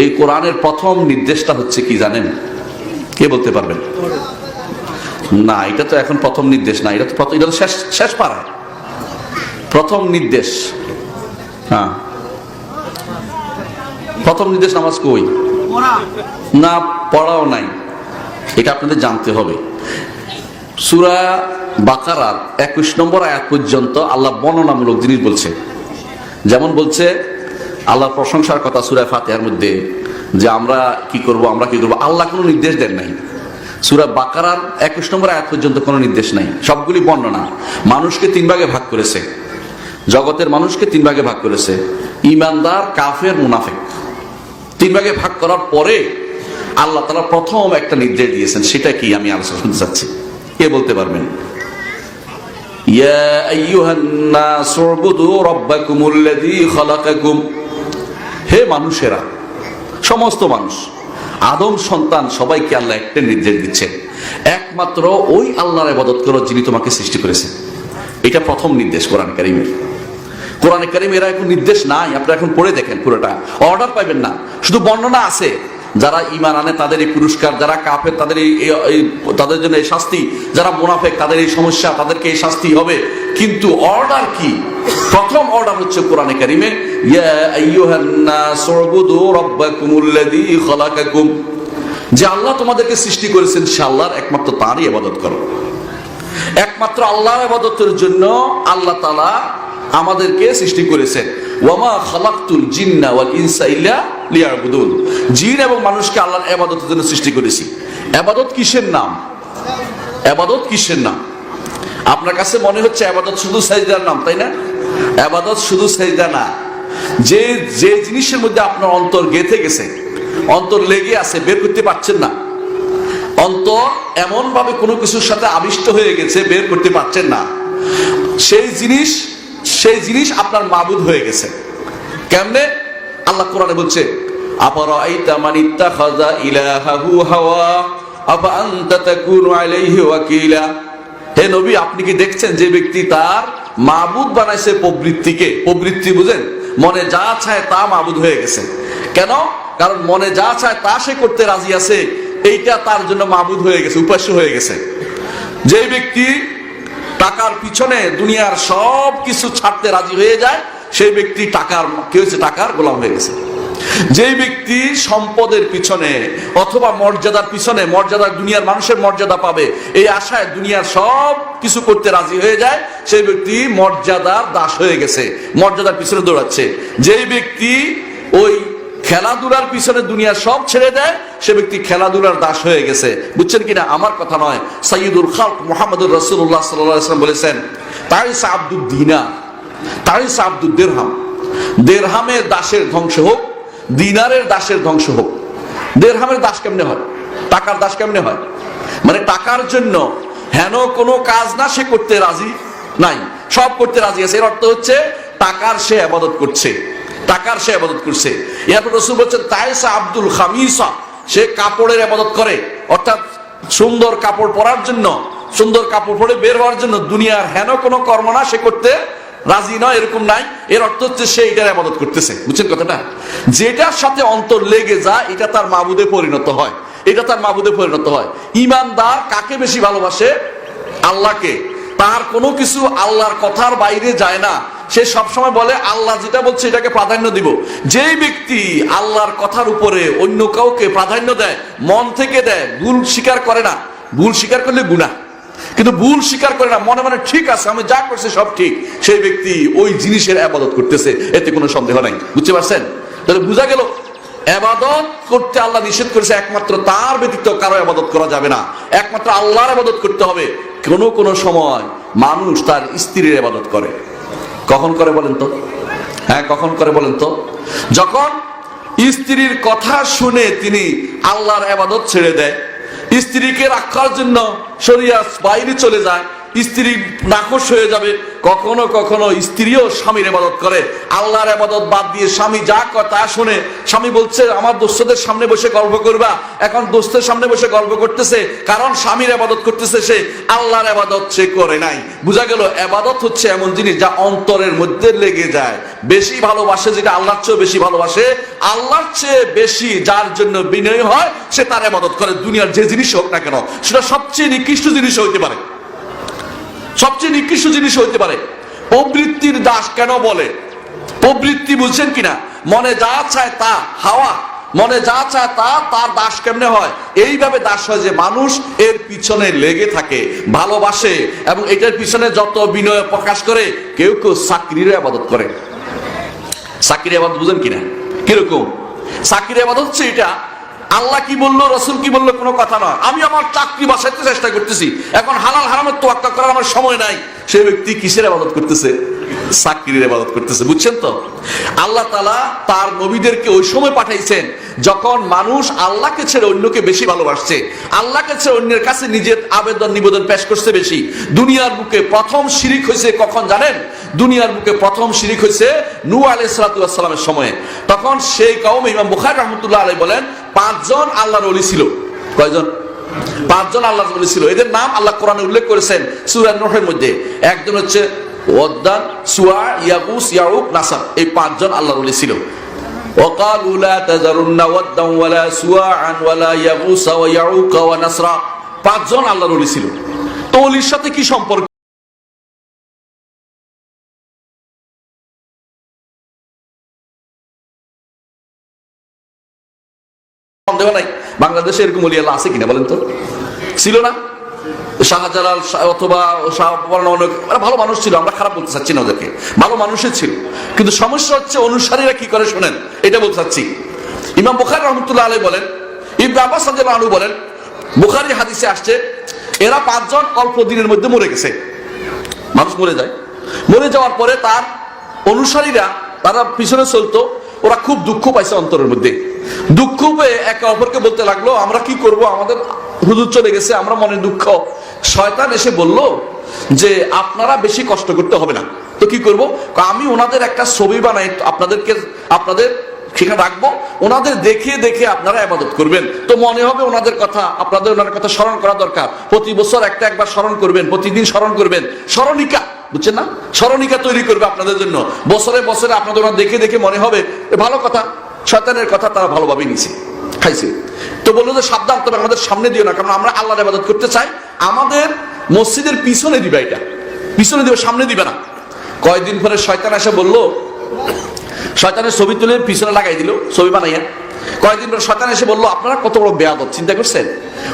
এই কোরআনের প্রথম নির্দেশটা হচ্ছে কি জানেন? কে বলতে পারবেন? না, এটা তো এখন প্রথম নির্দেশ না, এটা তো শেষ পাড়া প্রথম নির্দেশ। হ্যাঁ, প্রথম নির্দেশ নামাজ কই? না, পড়াও নাই। এটা আপনাদের জানতে হবে। সূরা বাকারার 21 নম্বর আয়াত পর্যন্ত আল্লাহ বর্ণনামূলক জিনিস বলছে। যেমন বলছে আল্লাহর প্রশংসার কথা সূরা ফাতিহার মধ্যে, যে আমরা কি করব। আল্লাহ কোনো নির্দেশ দেন নাই। সূরা বাকারার 21 নম্বর আয়াত পর্যন্ত কোনো নির্দেশ নাই, সবগুলি বর্ণনা। মানুষকে 3 ভাগে ভাগ করেছে, জগতের মানুষকে 3 ভাগে ভাগ করেছে, ঈমানদার, কাফের, মুনাফিক। 3 ভাগে ভাগ করার পরে আল্লাহ তাআলা প্রথম একটা নির্দেশ দিয়েছেন। সেটা কি আমি আলোচনা করতে চাচ্ছি। কে বলতে পারবেন? ইয়া আইয়ুহান নাস উবুদু রাব্বাকুমুল্লাযী খালাকাকুম। হে মানুষেরা, সমস্ত মানুষ, আদম সন্তান সবাইকে আল্লাহ একটা নির্দেশ দিচ্ছেন, একমাত্র ওই আল্লাহর ইবাদত করো যিনি তোমাকে সৃষ্টি করেছেন। এটা প্রথম নির্দেশ কোরআন কারীমের। কোরআন কারীমের এখন নির্দেশ নাই, আপনারা এখন পড়ে দেখেন, পুরোটা অর্ডার পাইবেন না, শুধু বর্ণনা আছে। যারা ঈমান আনে তাদের এই পুরস্কার, যারা কাফের তাদের জন্য এই শাস্তি, যারা মুনাফিক তাদের এই সমস্যা, তাদেরকে এই শাস্তি হবে। কিন্তু অর্ডার কি? প্রথম অর্ডার হচ্ছে কোরআনে কারীমে, ইয়া আইয়ুহান নাস উবুদু রাব্বাকুমুল্লাযী খালাকাকুম, যে আল্লাহ তোমাদেরকে সৃষ্টি করেছেন সে আল্লাহর, একমাত্র তারই ইবাদত করো। একমাত্র আল্লাহর ইবাদতের জন্য আল্লাহ তাআলা আমাদেরকে সৃষ্টি করেছেন। ওয়ামা খালাকতুল জিন্না ওয়াল ইনসা ইল্লা লিয়াবুদুন। জিন এবং মানুষকে আল্লাহর ইবাদতের জন্য সৃষ্টি করেছি। ইবাদত কিসের নাম? ইবাদত কিসের নাম? আপনার কাছে মনে হচ্ছে ইবাদত শুধু সাজদার নাম, তাই না? ইবাদত শুধু সাজদা না। যে যে জিনিসের মধ্যে আপনার অন্তর গেঁথে গেছে, অন্তর লেগে আছে, বের করতে পারছেন না, অন্তর এমন ভাবে কোনো কিছুর সাথে আবিষ্ট হয়ে গেছে, বের করতে পারছেন না, সেই জিনিস আপনার মাবুদ হয়ে গেছে। কেমনে? আল্লাহ কোরআনে বলছে, আফারাআইতা মান ইত্তাখাযা ইলাহাহু হাওয়া আফা আনতা তাকুনু আলাইহি ওয়াকিলা। হে নবী, আপনি কি দেখছেন যে ব্যক্তি তার মাবুদ বানাইছে প্রবৃত্তিকে? প্রবৃত্তি বুঝেন? মনে যা চায় তা মাবুদ হয়ে গেছে। কেন? কারণ মনে যা চায় তা সে করতে রাজি আছে, এইটা তার জন্য মাবুদ হয়ে গেছে, উপাস্য হয়ে গেছে। যে ব্যক্তি টাকার পিছনে দুনিয়ার সব কিছু ছাড়তে রাজি হয়ে যায়, সেই ব্যক্তি টাকার গোলাম হয়ে গেছে। যে ব্যক্তি সম্পদের পিছনে অথবা মর্যাদার পিছনে, মর্যাদা, দুনিয়ার মানুষের মর্যাদা পাবে এই আশায় দুনিয়ার সব কিছু করতে রাজি হয়ে যায়, সেই ব্যক্তি মর্যাদার দাস হয়ে গেছে, মর্যাদার পিছনে দৌড়াচ্ছে। যেই ব্যক্তি ওই খেলাধুলার পিছনে দুনিয়ার সব ছেড়ে দেয়, সে ব্যক্তি খেলাধুলার দাস হয়ে গেছে। বুঝছেন কিনা? আমার কথা নয়, সাইয়্যিদুল খালক মুহাম্মদুর রাসূলুল্লাহ সাল্লাল্লাহু আলাইহি ওয়াসাল্লাম বলেছেন, তাইসা আব্দুদ দিনার, তাইসা আব্দুদ দিরহাম। দিরহামের দাসের ধ্বংস হোক, দিনারের দাসের ধ্বংস হোক। দিরহামের দাস কেমনে হয়? টাকার দাস কেমনে হয়? মানে টাকার জন্য হেন কোনো কাজ না সে করতে রাজি নাই, সব করতে রাজি আছে। এর অর্থ হচ্ছে টাকার সে ইবাদত করছে, টাকার সে ইবাদত করছে। এরপর রাসূল বলেছেন, তাইসা আব্দুল খামিসা, সে কাপড়ের ইবাদত করে, অর্থাৎ সুন্দর কাপড় পরার জন্য, সুন্দর কাপড় পরে বের হওয়ার জন্য দুনিয়ার হেন কোনো কর্ম না সে করতে রাজি নয়, এরকম নাই। এর অর্থ হচ্ছে সে এটার ইবাদত করতেছে। বুঝছেন কথাটা? যেটার সাথে অন্তর লেগে যায় এটা তার মাবুদে পরিণত হয়, এটা তার মাবুদে পরিণত হয়। ঈমানদার কাকে বেশি ভালোবাসে? আল্লাহকে। তার কোনো কিছু আল্লাহর কথার বাইরে যায় না, সে সবসময় বলে আল্লাহ যেটা বলছে এটাকে প্রাধান্য দিব। যেই ব্যক্তি আল্লাহর কথার উপরে অন্য কাউকে প্রাধান্য দেয়, মন থেকে দেয়, ভুল স্বীকার করে না, ভুল স্বীকার করলে গুনাহ, কিন্তু ভুল স্বীকার করে না, মনে মনে ঠিক আছে আমি যা করছি সব ঠিক, সেই ব্যক্তি ওই জিনিসের ইবাদত করতেছে, এতে কোনো সন্দেহ নাই। বুঝতে পারছেন? তাহলে বোঝা গেল ইবাদত করতে আল্লাহ নিষেধ করেছে, একমাত্র তার ব্যতীত কারো ইবাদত করা যাবে না, একমাত্র আল্লাহর ইবাদত করতে হবে। কোন সময় মানুষ তার স্ত্রীর ইবাদত করে। কখন করে বলেন তো? হ্যাঁ, কখন করে বলেন তো? যখন স্ত্রীর কথা শুনে তিনি আল্লাহর ইবাদত ছেড়ে দেয়, স্ত্রীকে রাখার জন্য শরিয়াত বাইরে চলে যায়, স্ত্রী নাখোশ হয়ে যাবে, কখনো কখনো স্ত্রীও স্বামীর ইবাদত করে, আল্লাহর ইবাদত বাদ দিয়ে স্বামী যা কয় তা শুনে। স্বামী বলছে আমার দোস্তদের সামনে বসে গল্প করবা, এখন দোস্তের সামনে বসে গল্প করতেছে, কারণ স্বামীর ইবাদত করতেছে, সে আল্লাহর ইবাদত সে করে নাই। বোঝা গেল ইবাদত হচ্ছে এমন জিনিস যা অন্তরের মধ্যে লেগে যায়। বেশি ভালোবাসে যেটা আল্লাহর চেয়ে বেশি ভালোবাসে, আল্লাহর চেয়ে বেশি যার জন্য বিনয় হয় সে তার ইবাদত করে। দুনিয়ার যে জিনিস হোক না কেন, সেটা সবচেয়ে নিকৃষ্ট জিনিস হইতে পারে, সবচেয়ে নিকৃষ্ট জিনিস হইতে পারে। প্রবৃত্তির দাস কেন বলে? প্রবৃত্তি বুঝছেন কিনা? মনে যা চায় তা, হাওয়া, মনে যা চায় তা, তার দাস কেমনে হয়? এইভাবে দাস হয় যে মানুষ এর পিছনে লেগে থাকে, ভালোবাসে, এবং এটার পিছনে যত বিনয় প্রকাশ করে। কেউ কেউ চাকরির ইবাদত করে। চাকরির ইবাদত বুঝেন কিনা? কিরকম চাকরির ইবাদত হচ্ছে এটা, আল্লাহ কি বললো রাসূল কি বললো কোনো কথা নয়, আমি আমার চাকরি বাঁচাইতে চেষ্টা করতেছি, এখন হালাল হারামের তোয়াক্কা করার আমার সময় নাই। সেই ব্যক্তি কিসের ইবাদত করতেছে? চাকরির ইবাদত করতেছে। বুঝছেন তো? আল্লাহ তাআলা তার নবীদেরকে ওই সময় পাঠাইছেন যখন মানুষ আল্লাহকে ছেড়ে অন্যকে বেশি ভালোবাসছে, আল্লাহকে ছেড়ে অন্যের কাছে নিজের আবেদন নিবেদন পেশ করছে বেশি। দুনিয়ার বুকে প্রথম শিরিক হয়েছে কখন জানেন? দুনিয়ার বুকে প্রথম শিরিক হয়েছে নূহ আলাইহিস সালাতু ওয়াস সালামের সময়ে। তখন সেই কওম, ইমাম বুখারী রাহমাতুল্লাহ আলাইহি বলেন 5 জন আল্লাহর ওলি ছিল। কয়জন? 5 জন আল্লাহর ওলি ছিল। এদের নাম আল্লাহ কোরআনে উল্লেখ করেছেন সূরা নূহের মধ্যে। একজন হচ্ছে ওয়াদ্দান, সুয়া, ইয়াগুস, ইয়াউক, নাসার। এই 5 জন আল্লাহর ওলি ছিল। وقالوا لا تذرن ودا ولا سواعا ولا يغوث ويعوق ونسرا। 5 জন আল্লাহর ওলি ছিল। তো ওলির সাথে কি সম্পর্ক? সন্দেহ নাই বাংলাদেশে এরকম ওলি আল্লাহ আছে কিনা বলেন তো? ছিল না? শাহজালাল অথবা অনেক ভালো মানুষ ছিল, আমরা খারাপ বলতে চাচ্ছি না, ওদেরকে ভালো মানুষই ছিল। কিন্তু সমস্যা হচ্ছে অনুসারীরা কি করে শোনেন, এটা বলতে চাচ্ছি। ইমাম বুখারী রাহমাতুল্লাহ আলাইহি বলেন, ইবনে আব্বাস রাদিয়াল্লাহু আনহু বলেন, বুখারী হাদিসে আসছে এরা 5 জন অল্প দিনের মধ্যে মরে গেছে। মানুষ মরে যায়, মরে যাওয়ার পরে তার অনুসারীরা তারা পিছনে চলতো, ওরা খুব দুঃখ পাইছে অন্তরের মধ্যে। দুঃখ পেয়ে একে অপরকে বলতে লাগলো আমরা কি করব, আমাদের হুজুর চলে গেছে, আমরা মনে দুঃখ। শয়তান এসে বলল যে আপনারা বেশি কষ্ট করতে হবে না, তো কি করব? আমি ওনাদের একটা ছবি বানাই আপনাদের সেখানে রাখবো, ওনাদের দেখে দেখে আপনারা ইবাদত করবেন, তো মনে হবে ওনাদের কথা, আপনাদের ওনার কথা স্মরণ করা দরকার। প্রতি বছর একবার স্মরণ করবেন, প্রতিদিন স্মরণ করবেন, স্মরণিকা, বুঝছেন না? স্মরণিকা তৈরি করবে আপনাদের জন্য। বছরে বছরে আপনাদের ওনার দেখে দেখে মনে হবে ভালো কথা। শয়তানের কথা তারা ভালোভাবে নিছে, খাইছে। তো বললো যে সাবধান, তবে আমাদের সামনে দিও না, কারণ আমরা আল্লাহর ইবাদত করতে চাই, আমাদের মসজিদের পিছনে দিবে, এটা পিছনে দিবে, সামনে দিবে না। কয়েকদিন পরে শয়তান এসে বললো, শয়তানের ছবি তুলে পিছনে লাগাই দিল, ছবি বানাইয়া। কয়েকদিন পরে শয়তান এসে বললো আপনারা কত বড় বেয়াদব, চিন্তা করছেন?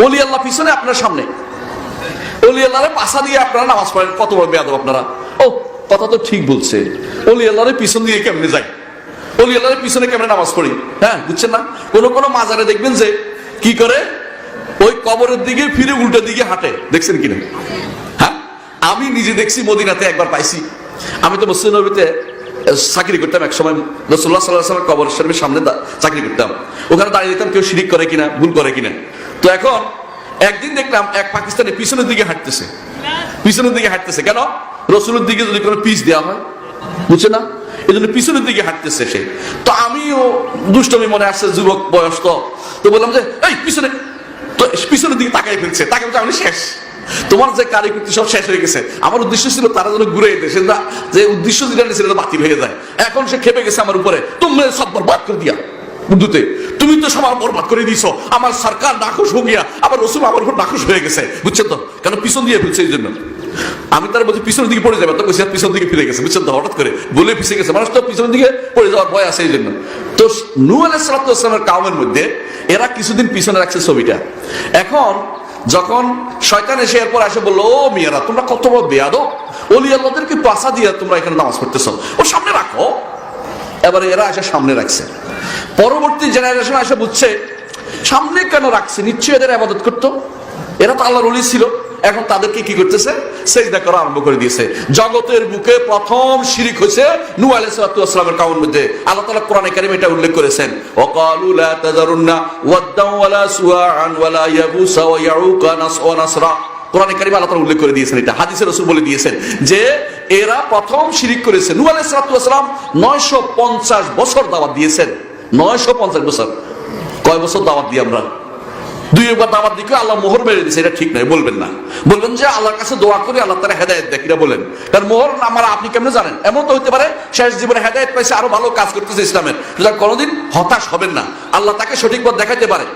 ওলি আল্লাহ পিছনে, আপনার সামনে। ওলি আল্লাহরে পাশা দিয়ে আপনারা নামাজ পড়েন, কত বড় বেয়াদব আপনারা। ও কথা তো ঠিক বলছে, ওলি আল্লাহরে পিছন দিয়ে কেমনে যায়, ওলি আল্লাহর পিছনে কেমনে নামাজ পড়ি? হ্যাঁ, বুঝছেন না? কোন মাজারে দেখবেন যে কি করে, ওই কবরের দিকে ফিরে উল্টো দিকে হাঁটে, দেখছেন কিনা? হ্যাঁ, আমি নিজে দেখছি, মদিনাতে একবার পাইছি। আমি তো মসজিদ নববীতে চাকরি করতাম এক সময়, রাসূলুল্লাহ সাল্লাল্লাহু আলাইহি ওয়াসাল্লাম কবর শরীফের সামনে চাকরি করতাম। ওখানে দাঁড়িয়ে দেখতাম কেউ শিরিক করে কিনা, ভুল করে কিনা। তো এখন একদিন দেখলাম এক পাকিস্তানি পিছনের দিকে হাঁটতেছে, পিছনের দিকে হাঁটতেছে। কেন? রাসূলের দিকে যদি কোনো পিস দেওয়া হয়, বুঝছে না, এই জন্য পিছনের দিকে হাঁটতেছে সে। তো আমিও দুষ্টমি মনে আসছে, যুবক বয়স, তো বললাম যে এই পিছনে, তো পিছনের দিকে তাকাই ফেলছে, তাকে বলছে আমি শেষ, তোমার যে কারিকুতি সব শেষ হয়ে গেছে। আমার উদ্দেশ্য ছিল তারা যেন ঘুরে যেতে, সেটা যে উদ্দেশ্য যেটা সেটা বাতিল হয়ে যায়। এখন সে খেপে গেছে আমার উপরে, তুমি সব বরবাদ করে দিয়া, উর্দুতে তুমি তো সব বরবাদ করে দিয়েছো, আমার সরকার নাখুশ হয়ে গিয়া, আবার রসুল আমার উপর নাখুশ হয়ে গেছে, বুঝছেন তো? কেন? পিছন দিয়ে ফেলছে এই জন্য। আমি তার বলছি পিছনের দিকে পড়ে যাবে, তো পিছন দিকে ফিরে গেছে, বুঝছেন তো? হঠাৎ করে বলে পিছিয়ে গেছে, মানুষ তো পিছনের দিকে পড়ে যাওয়ার ভয় আছে এই জন্য। তো নূহ আলাইহিস সালাতু ওয়াস সালামের কওমের মধ্যে এরা কিছুদিন পিছনে রাখছে ছবিটা। এখন যখন শয়তান এসে এরপর এসে বললো, ও মিয়ারা তোমরা কত বড় বেয়াদব, ওলি আল্লাহদেরকে পাশা দিয়ে তোমরা এখানে নামাজ পড়তেছো, ও সামনে রাখো। এবারে এরা এসে সামনে রাখছে। পরবর্তী জেনারেশন এসে বুঝছে সামনে কেন রাখছে, নিশ্চয়ই এদের ইবাদত করতো, এরা তো আল্লাহর ওলি ছিল। এখন তাদেরকে কি করতেছে? সিজদা করা আরম্ভ করে দিয়েছে। জগতের বুকে প্রথম শিরিক হয়েছে নূহ আলাইহিস সালামের কওমের মধ্যে। আল্লাহ তাআলা কোরআনে কারীমে এটা উল্লেখ করেছেন, ওয়াকালু লা তাযারুন্না ওয়াদ্দান ওয়ালা সুওয়াআন ওয়ালা ইয়াগুসা ওয়া ইয়াউকা ওয়া নাসরা। কোরআনে কারিমে আল্লাহ তাআলা উল্লেখ করে দিয়েছেন, এটা হাদিসে রাসূল বলে দিয়েছেন যে এরা প্রথম শিরিক করেছে। নূহ আলাইহিস সালাম 950 বছর দাওয়াত দিয়েছেন। 950 বছর। কয় বছর দাওয়াত দিই আমরা? 2 একবার দাওয়াত দিকে আল্লাহ মোহর মেরে দিয়েছে, এটা ঠিক নয়, বলবেন না। বলবেন যে আল্লাহর কাছে দোয়া করি আল্লাহ তাআলা হেদায়েত দেয়, এটা বলেন। কারণ মোহর আমার আপনি কেমনে জানেন? এমন তো হতে পারে শেষ জীবনে হেদায়েত পাইছে, আরো ভালো কাজ করতেছে ইসলামের। সুতরাং কোনোদিন হতাশ হবেন না, আল্লাহ তাকে সঠিক পথ দেখাতে পারে।